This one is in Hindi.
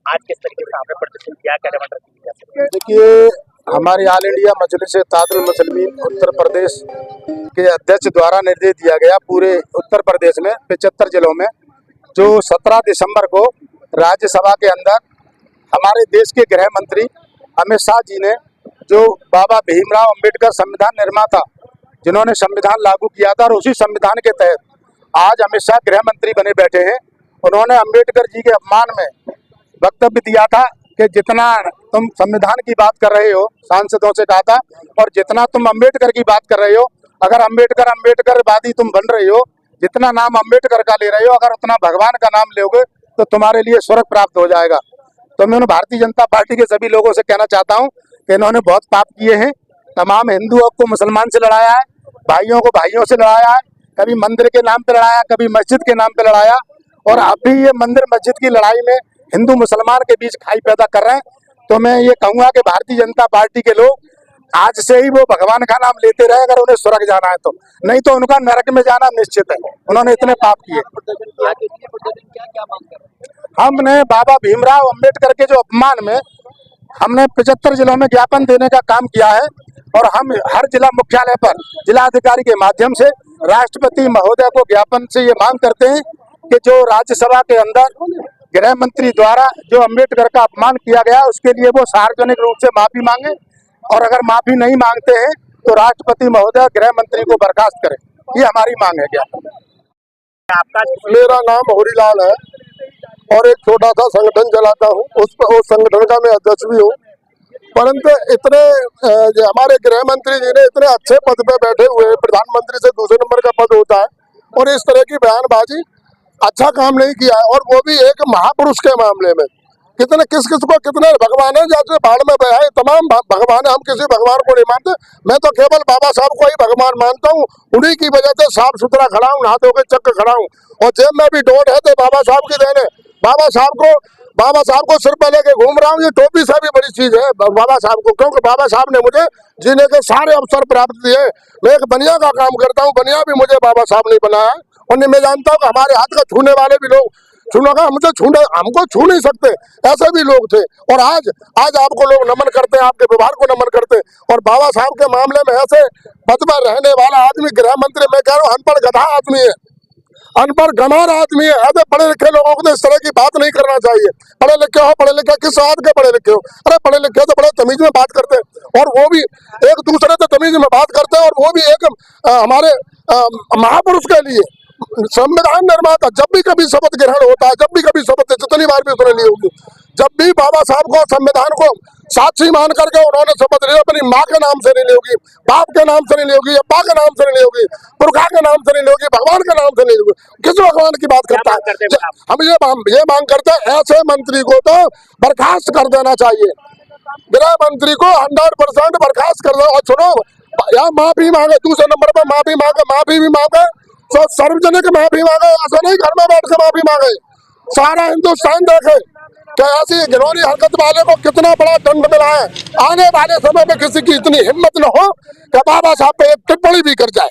आज किस तरीके से आपने प्रदर्शन किया, क्या डिमांड रखी? देखिए, हमारे ऑल इंडिया मजलिस इत्तेहादुल मुस्लिमीन उत्तर प्रदेश के अध्यक्ष द्वारा निर्देश दिया गया पूरे उत्तर प्रदेश में 75 जिलों में जो 17 दिसंबर को राज्यसभा के अंदर हमारे देश के गृह मंत्री अमित शाह जी ने जो बाबा भीमराव अंबेडकर संविधान निर्माता जिन्होंने संविधान लागू किया था और उसी संविधान के तहत आज अमित शाह गृह मंत्री बने बैठे हैं। उन्होंने अंबेडकर जी के अपमान में वक्तव्य दिया था कि जितना तुम संविधान की बात कर रहे हो, सांसदों से कहा था, और जितना तुम अंबेडकर की बात कर रहे हो, अगर अंबेडकरवादी तुम बन रहे हो, जितना नाम अंबेडकर का ले रहे हो, अगर उतना भगवान का नाम लोगे तो तुम्हारे लिए स्वर्ग प्राप्त हो जाएगा। तो मैं भारतीय जनता पार्टी के सभी लोगों से कहना चाहता हूँ कि इन्होंने बहुत पाप किए हैं। तमाम हिंदुओं को मुसलमान से लड़ाया है, भाइयों को भाइयों से लड़ाया है, कभी मंदिर के नाम पे लड़ाया, कभी मस्जिद के नाम पे लड़ाया, और अभी ये मंदिर मस्जिद की लड़ाई में हिंदू मुसलमान के बीच खाई पैदा कर रहे हैं। तो मैं ये कहूंगा कि भारतीय जनता पार्टी के लोग आज से ही वो भगवान का नाम लेते रहे अगर उन्हें स्वर्ग जाना है तो, नहीं तो उनका नरक में जाना निश्चित है। उन्होंने इतने पाप किए। हमने बाबा भीमराव अंबेडकर के जो अपमान में हमने 75 जिलों में ज्ञापन देने का काम किया है, और हम हर जिला मुख्यालय पर जिलाधिकारी के माध्यम से राष्ट्रपति महोदय को ज्ञापन से ये मांग करते हैं कि जो राज्यसभा के अंदर गृह मंत्री द्वारा जो अंबेडकर का अपमान किया गया उसके लिए वो सार्वजनिक रूप से माफी मांगे, और अगर माफी नहीं मांगते हैं तो राष्ट्रपति महोदय गृह मंत्री को बर्खास्त करें। ये हमारी मांग है। क्या आपका? मेरा नाम होरीलाल है और एक छोटा सा संगठन चलाता हूँ, उस संगठन का मैं अध्यक्ष भी हूँ। परंतु इतने हमारे गृह मंत्री जी ने इतने अच्छे पद पे बैठे हुए, प्रधानमंत्री से दूसरे नंबर का पद होता है, और इस तरह की बयानबाजी अच्छा काम नहीं किया है, और वो भी एक महापुरुष के मामले में। कितने किस को कितने भगवान है जैसे बाढ़ में बहा है, तमाम भगवान है, हम किसी भगवान को नहीं मानते। मैं तो केवल बाबा साहब को ही भगवान मानता हूँ। उन्हीं की वजह से साफ सुथरा खड़ा हूँ, नहा धो के चक्क खड़ा हूँ, और जेब में भी डोट है तो बाबा साहब की देन है। बाबा साहब को सिर पे लेके घूम रहा हूँ, ये टोपी से भी बड़ी चीज है बाबा साहब को, क्योंकि बाबा साहब ने मुझे जीने के सारे अवसर प्राप्त किए। मैं एक बनिया का काम करता हूँ, बनिया भी मुझे बाबा साहब ने बनाया, और मैं जानता हूँ कि हमारे हाथ का छूने वाले भी लोग छूनेगा, हमको छू नहीं सकते, ऐसे भी लोग थे। और आज आपको लोग नमन करते हैं, आपके व्यवहार को नमन करते हैं। और बाबा साहब के मामले में ऐसे पद पर रहने वाला आदमी गृह मंत्री, मैं कह रहा हूँ अनपढ़ गधा आदमी है, अनपढ़ गंवार आदमी है। ऐसे पढ़े लिखे लोगों को तो इस तरह की बात नहीं करना चाहिए। पढ़े लिखे हो, पढ़े लिखे किस बात के पढ़े लिखे हो? अरे पढ़े लिखे तो बड़े तमीज में बात करते हैं, और वो भी एक दूसरे से तमीज में बात करते हैं, और वो भी एक हमारे महापुरुष के लिए संविधान निर्माता। जब भी कभी शपथ ग्रहण होता है, जब भी कभी शपथ, जितनी बार भी उसने ली होगी, जब भी बाबा साहब को संविधान को साक्षी मान करके उन्होंने शपथ ली, अपनी माँ के नाम से नहीं ली होगी, बाप के नाम से नहीं ली होगी, अब्बा के नाम से नहीं ली होगी, पुरखा के नाम से नहीं ली होगी, भगवान के नाम से नहीं ली होगी। किस भगवान की बात करता है? हम ये मांग करते हैं, ऐसे मंत्री को तो बर्खास्त कर देना चाहिए। गृह मंत्री को 100% बर्खास्त कर दो। और सुनो, या माफी मांगे, दूसरे नंबर पर माफी भी मांगे, तो सार्वजनिक माफी मांगे, ऐसा नहीं घर में बैठ कर माफी मांगे। सारा हिंदुस्तान देखे कि ऐसी घिनौनी हरकत वाले को कितना बड़ा दंड मिला है। आने वाले समय में किसी की इतनी हिम्मत न हो कि बाबा साहब पे एक टिप्पणी भी कर जाए।